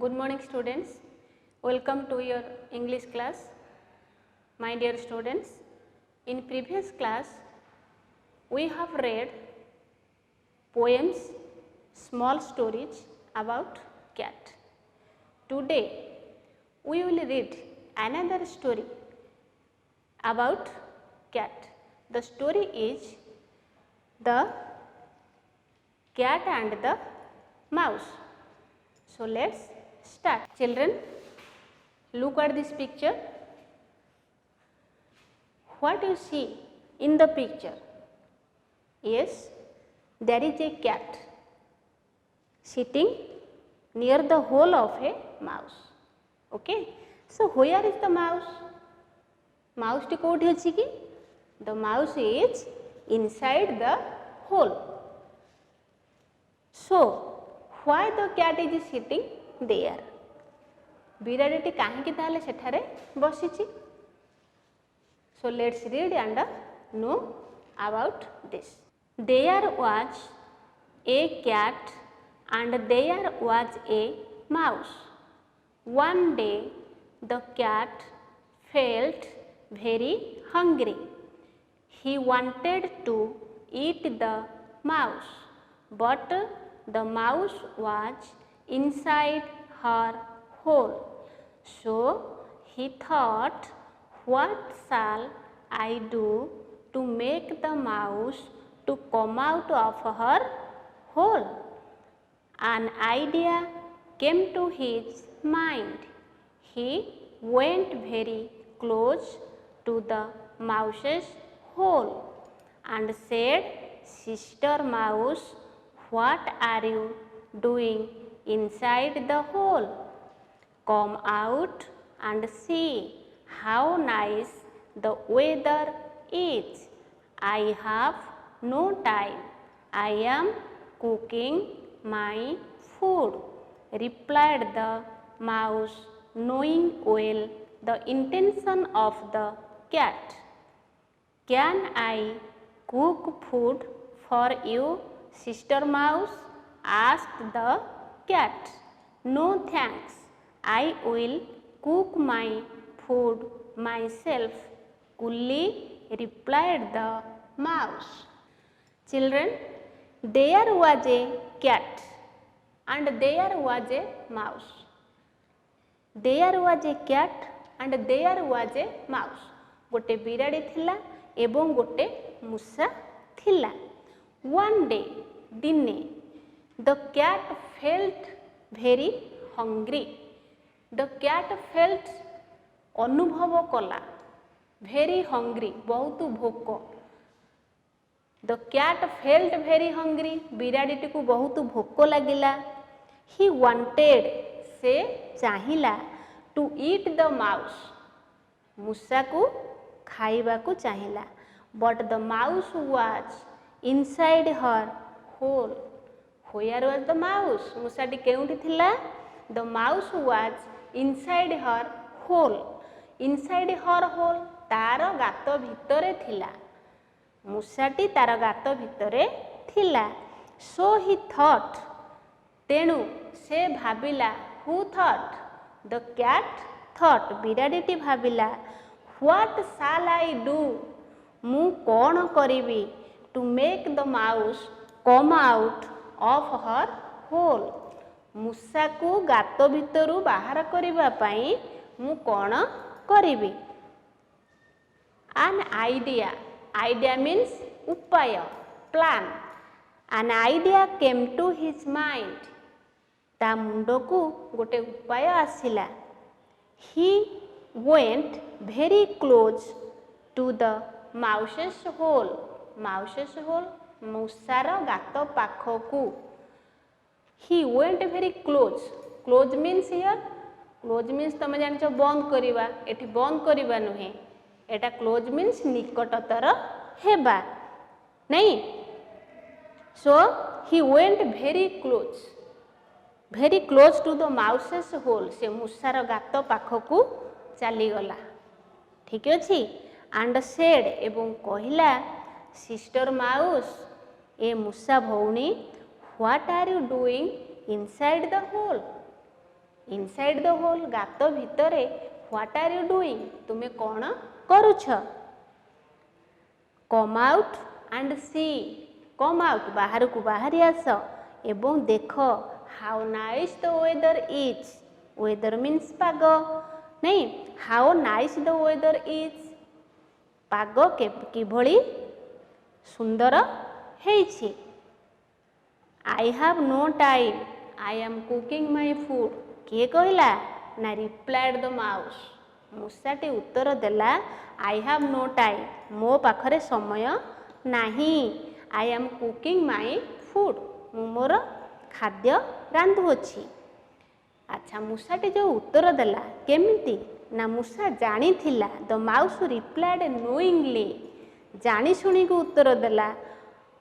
Good morning students. Welcome to your English class. My dear students, in previous class we have read poems, small stories about cat. Today we will read another story about cat. The story is The Cat and the Mouse. So let's start. Children, look at this picture. What you see in the picture? Yes, there is a cat sitting near the hole of a mouse. Okay. So where is the mouse? Mouse ti kouthi achi ki? The mouse is inside the hole. So why the cat is sitting there? ବିରାଡ଼ିଟି କାହିଁକି ତାହେଲେ ସେଠାରେ ବସିଛି? So let's read and know about this. There was a cat and there was a mouse. One day the cat felt very hungry. He wanted to eat the mouse, but the mouse was inside her hole. So he thought, what shall I do to make the mouse to come out of her hole? An idea came to his mind. He went very close to the mouse's hole and said, Sister Mouse, what are you doing inside the hole? Come out and see how nice the weather is. I have no time. I am cooking my food, replied the mouse, knowing well the intention of the cat. Can I cook food for you, Sister Mouse? Asked the cat. No thanks. I will cook my food myself, coolly replied the mouse. Children, there was a cat and there was a mouse. There was a cat and there was a mouse. गोटे बिराड़ी थिला एवं गोटे मूषा थिला. One day, दिने, the cat felt very hungry. The cat felt अनुभव कला very hungry बहुत भोक. The cat felt very hungry बिराड़ीटी को बहुत भोक लगिला. He wanted से चाहिला to eat the mouse मूषा को खाइबा को चाहिला. But the mouse was inside her hole. Where was the mouse? मूषाटी केउठी थिला? The mouse was inside her hole. Inside her hole तार गात भितरे थिला. मूषाटी तार गात भितरे थिला. So he thought, तेणु से भाबिला. Who thought? The cat thought. बिराड़ीटी भाबिला. What shall I do? मु कौन करिबी to make the mouse come out of her hole? मूषा को गात भितरु बाहर करिबा पई मु कौन करिबी? An idea. Idea means उपाय, plan. An idea came to his mind. ता मुंडो को गोटे उपाय आसिला. He went very close to the mouse's hole. Mouse's hole मूषार गात पाखकू. He went very close. Close means here. Close means तमे जान छ बंद करिबा. एठी बंद करिबा नुहे. एटा close means निकटतर हेबा. नहीं. So he went very close. Very close to the mouse's hole. से मूषार गात पाखकू चली गला. ठीक अछि. And said एवं कहिला, Sister Mouse, ए मूषा भौणी, what are you doing inside the hole? Inside the hole गात भितरे व्हाट आर यू डूइंग तुमे कौन करुछ come out and see come out बाहर को बाहरी आस एवं देख how nice the weather is weather means पाग नहीं how nice the weather is पाग किभली सुंदर है I have no time I am cooking my food किए कहला ना रिप्लाइड द माउस मूषाटी उत्तर देला आई हैव नो टाइम मो पाखरे समय नाही आई एम कुकिंग माय फूड मु मोर खाद्य रांधुअछि अच्छा मूषाटी जो उत्तर देला केमिति ना मूषा जानी थिला द माउस रिप्लाइड नोइंगली जानी शुणी को उत्तर देला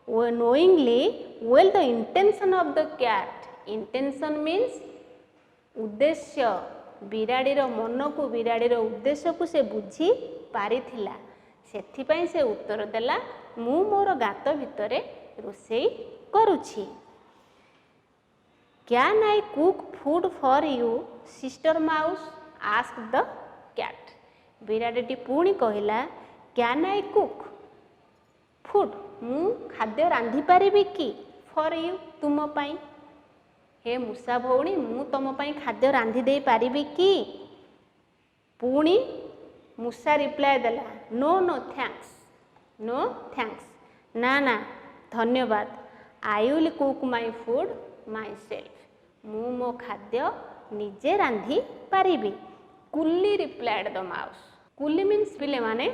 knowingly well the intention of the cat intention means उद्देश्य बिराड़ीर मन को बिराड़ीर उद्देश्य को से बुझी पारिथिला सेथिपाई से उत्तर देला मु मोर गात भितरे रोषेई करुछि can I cook food for you sister mouse ask the cat बिराड़ीटी पुणी कहला कैन आई कुक फूड मु खाद्य रांधि पारिबि कि फॉर यू तुम पाई हे मूषा भौणी मु तुम पाई खाद्य रांधि दे पारिबि कि पुणी मूषा रिप्लाय देला नो नो थैंक्स ना ना धन्यवाद I will cook my food myself मु मो खाद्य निजे रांधि पारिबि कुली रिप्लाइड द माउस कुली मीन्स पिले माने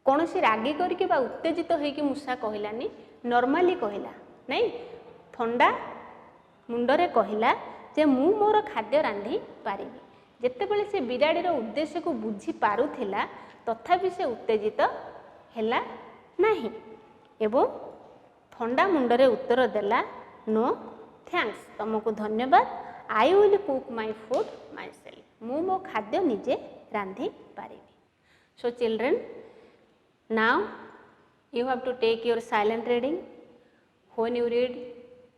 कौन सी रागी करके बा उत्तेजित होइकी मूषा कहलानी नॉर्मली कहला नहीं ठंडा मुंडरे कहला जे मु मोर खाद्य रांधि पारिबि जेतेबेले से बिराड़ीर उद्देश्य को बुझी पारुथिला तथापि से उत्तेजित हैला नाही एवं ठंडा मुंडरे उत्तर देला नो थैंक्स तुमको धन्यवाद I will cook my food myself मु मो खाद्य निजे रांधि पारिबि so children now you have to take your silent reading when you read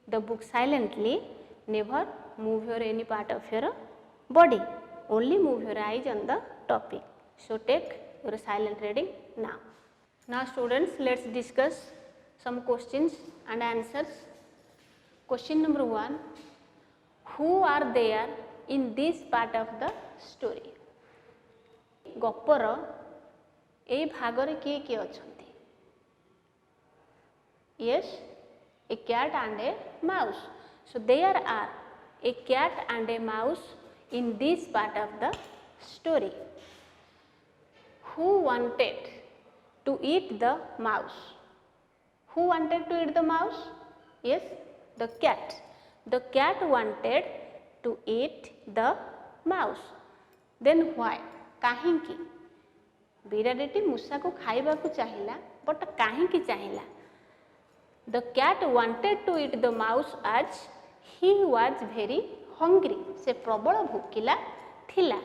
the book silently never move your any part of your body only move your eyes on the topic so take your silent reading now students let's discuss some questions and answers question number 1 who are there in this part of the story गपर ए भागरे किए किए अछंती yes a cat and a mouse so there are a cat and a mouse in this part of the story who wanted to eat the mouse who wanted to eat the mouse yes the cat wanted to eat the mouse then why काहेकि बिराड़ीटी मूषा को खाइबा को चाहिला but काहेकि चाहिला the cat wanted to eat the mouse आज ही वाज वेरी हंग्री से प्रबल भोकिला थिला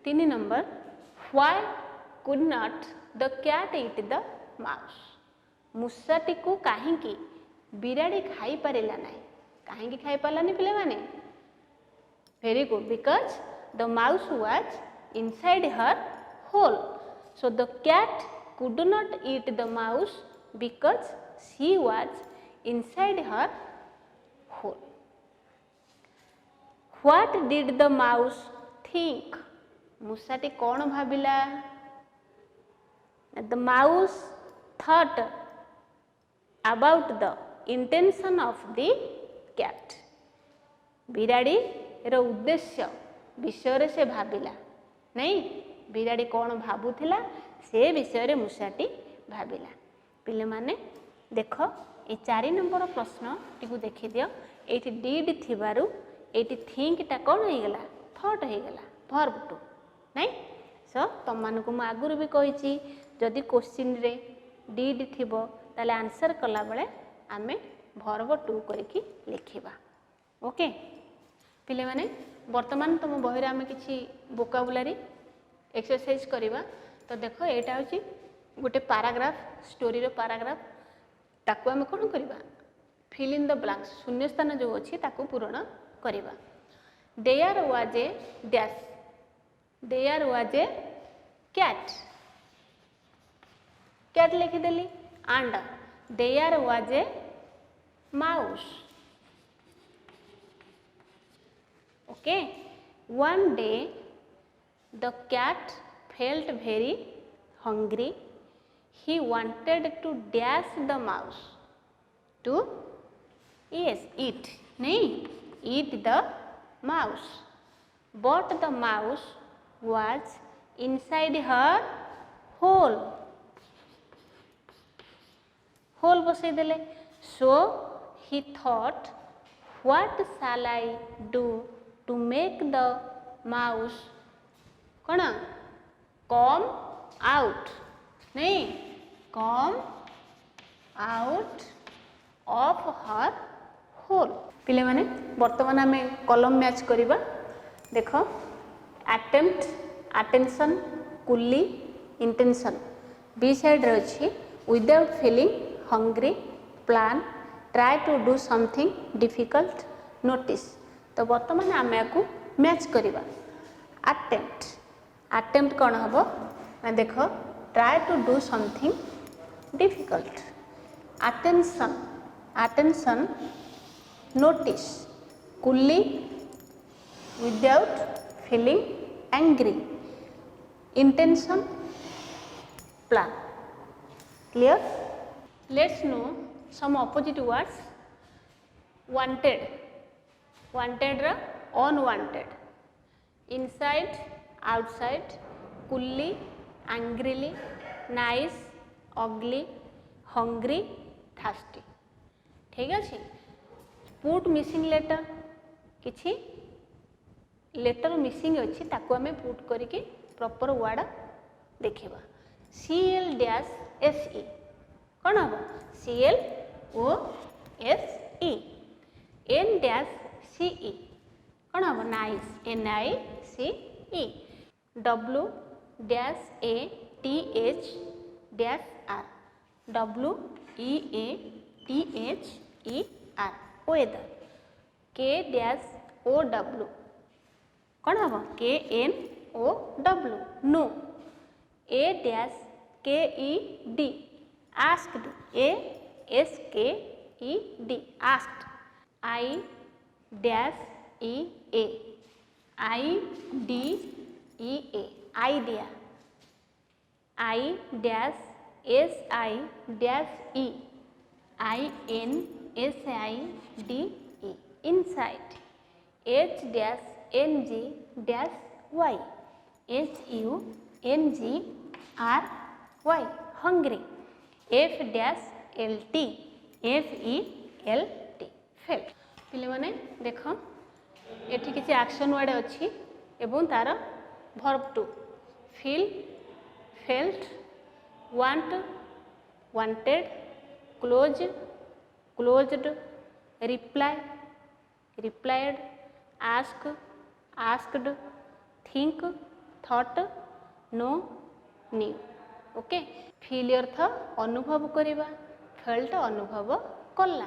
3 number why could not the cat eat the mouse मूषाटी को काहेकि बिराड़ी खाई पारिला नाही काहेकि खाई पालानी पिले माने very good because the mouse was inside her hole so the cat could not eat the mouse because she was inside her hole what did the mouse think मूषाटी कौन भाविला the mouse thought about the intention of the cat बिराड़ी रो उद्देश्य विषय से भाविला नहीं बिराड़ी कौन भावुला से विषय मूषाटी भाविला पिले माने देख ये 4 नंबर प्रश्न टी देखी दियो ये डीड थिबारु ये थिंकटा कौन हो गला थॉट हो गला वर्ब टू नहीं सो तुम मानक मु आगुरी भी कही जदि क्वेश्चन रे डीड थिबो ताले आंसर कला बेले आमे वर्ब टू करके लिखिबा ओके पिले माने वर्तमान तुम बही आम कि वोकाबुलारी एक्सरसाइज करवा तो देख यहाँ हूँ गोटे पाराग्राफ स्टोरी पैराग्राफ ताकू आम कौन करवा फिल इन द ब्लैंक्स शून्य स्थान जो अच्छी ताकू पूरण करवा there was a dash there was a cat cat लिखिदेली and there was a mouse okay one day the cat felt very hungry he wanted to dash the mouse to yes eat nahi eat the mouse but the mouse was inside her hole hole बसई देले so he thought what shall I do to make the mouse कौन come out नहीं come out of her hole पिले माने वर्तमान आमे column match करिबा देखो attempt attention कुली intention B side रे अछि without feeling hungry plan try to do something difficult notice तो वर्तमान आमे को मैच करिबा attempt कौन हबो ना देखो try to do something difficult attention notice coolly without feeling angry intention plan clear let's know some opposite words wanted ra unwanted inside outside coolly angrily nice ugly hungry thirsty ठीक अच्छे put missing letter किछि letter missing अच्छी ताको आमे put करके proper word देखिबा CL dash SE कौन हम CL O SE N dash CE कौन हम nice NICE W dash A TH dash R WEATHER weather K dash OW कौन हम KNOW no A dash KED asked ASKED asked I dash EA IDEA idea I dash SI dash E INSIDE inside H dash NG dash Y HUNGRY hungry F dash LT FELT felt पिले माने देखो एठी किछि action word अछि एवं तार verb to feel felt want wanted close closed reply replied ask asked think thought know knew okay feel अर्थ अनुभव करिबा फेल्ट अनुभव कला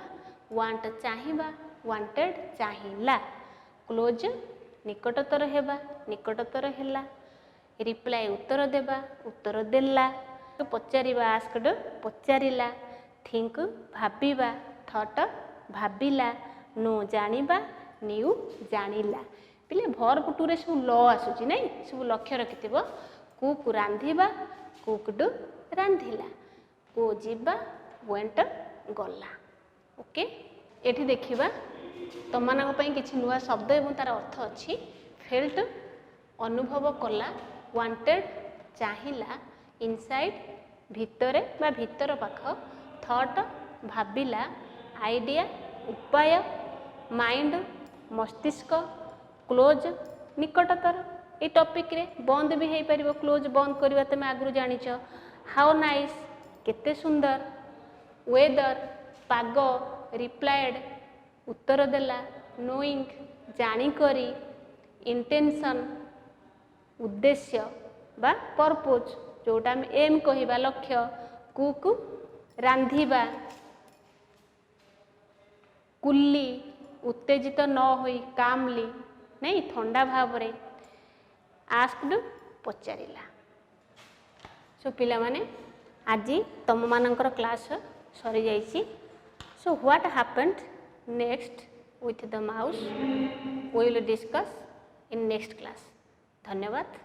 वांट चाहिबा वांटेड चाहिला क्लोज निकटतर हेबा निकटतर हेला रिप्लाई उत्तर देबा उत्तर देला पचारिबा आस्क्ड पचारिला थिंक भाबिबा थॉट भाबिला नो जानिबा न्यू जानिला पिले वर्ब टू रे सब ल आसुची नै सब लक्ष्य रखिथिबो कुक रांधिबा कुकड रांधिला को जीवा वेंट गला ओके एठी देखिबा तमनक पई किछि नुवा शब्द एवं तार अर्थ अछि फेल्ट अनुभव कला वांटेड चाहिला इनसाइड भितरे बा भितर पाख थॉट भाबिला आइडिया उपाय माइंड मस्तिष्क क्लोज निकटतर ये टॉपिक रे बंद भी हो पार क्लोज बंद करवा तुम आगु जानिच हाउ नाइस केते सुंदर वेदर पाग रिप्लाइड उत्तर देला नोइंग जानिकरी इंटेंशन उद्देश्य बा पर्पज जोटा एम कहवा लक्ष्य कुक रांधिबा କୁଲି उत्तेजित न होई कामली नहीं ठंडा भाव रे आस्क्ड पचारिला। सो पिला माने आज तुम मानकर क्लास सरी जाइछि। So what happened next with the mouse we will discuss in next class. धन्यवाद।